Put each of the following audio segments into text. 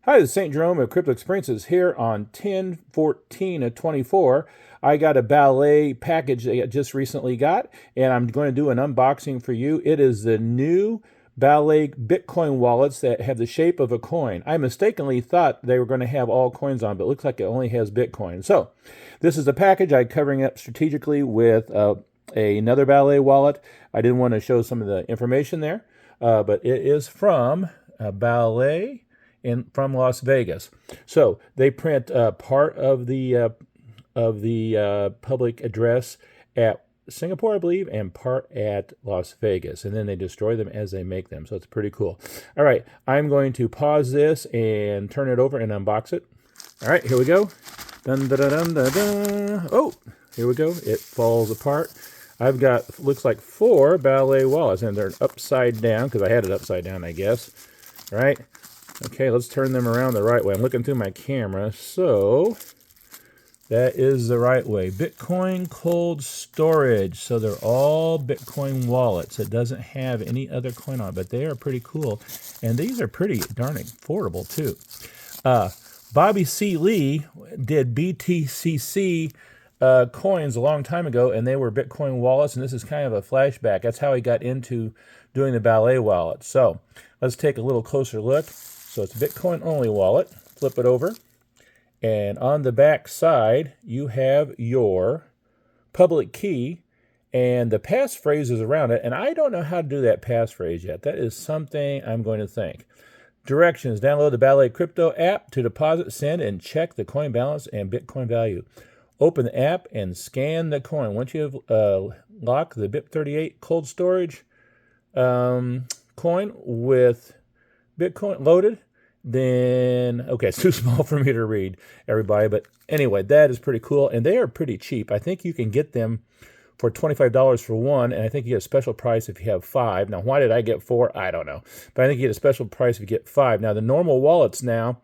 Hi, this is Saintjerome of Crypto Experiences here on 10/14/24. I got a Ballet package that I just recently got, and I'm going to do an unboxing for you. It is the new Ballet Bitcoin wallets that have the shape of a coin. I mistakenly thought they were going to have all coins on, but it looks like it only has Bitcoin. So this is a package I'm covering up strategically with another Ballet wallet. I didn't want to show some of the information there, but it is from Ballet from Las Vegas. So they print part of the public address at Singapore, I believe, and part at Las Vegas, and then they destroy them as they make them. So it's pretty cool. All right, I'm going to pause this and turn it over and unbox it. All right, here we go. Dun, dun, dun, dun, dun, dun. Oh, here we go. It falls apart. I've got, looks like 4 Ballet wallets, and they're upside down because I had it upside down, I guess. All right. Okay, let's turn them around the right way. I'm looking through my camera, so that is the right way. Bitcoin cold storage. So they're all Bitcoin wallets. It doesn't have any other coin on it, but they are pretty cool. And these are pretty darn affordable, too. Bobby C. Lee did BTCC coins a long time ago, and they were Bitcoin wallets, and this is kind of a flashback. That's how he got into doing the Ballet wallet. So let's take a little closer look. So it's a Bitcoin only wallet. Flip it over. And on the back side, you have your public key and the passphrase is around it. And I don't know how to do that passphrase yet. That is something I'm going to think. Directions: download the Ballet Crypto app to deposit, send, and check the coin balance and Bitcoin value. Open the app and scan the coin. Once you have locked the BIP38 cold storage coin with Bitcoin loaded, then, okay, it's too small for me to read, everybody, but anyway, that is pretty cool, and they are pretty cheap. I think you can get them for $25 for one, and I think you get a special price if you have 5. Now, why did I get 4? I don't know, but I think you get a special price if you get 5. Now, the normal wallets now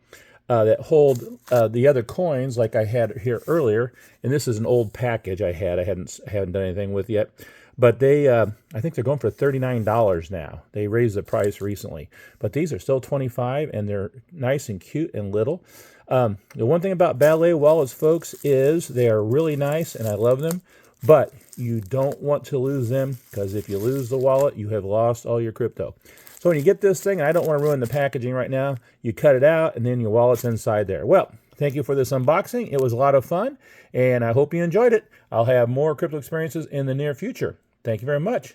that hold the other coins, like I had here earlier, and this is an old package I haven't done anything with yet. But they, I think they're going for $39 now. They raised the price recently. But these are still $25, and they're nice and cute and little. The one thing about Ballet wallets, folks, is they are really nice, and I love them. But you don't want to lose them, because if you lose the wallet, you have lost all your crypto. So when you get this thing, and I don't want to ruin the packaging right now, you cut it out, and then your wallet's inside there. Well, thank you for this unboxing. It was a lot of fun, and I hope you enjoyed it. I'll have more crypto experiences in the near future. Thank you very much.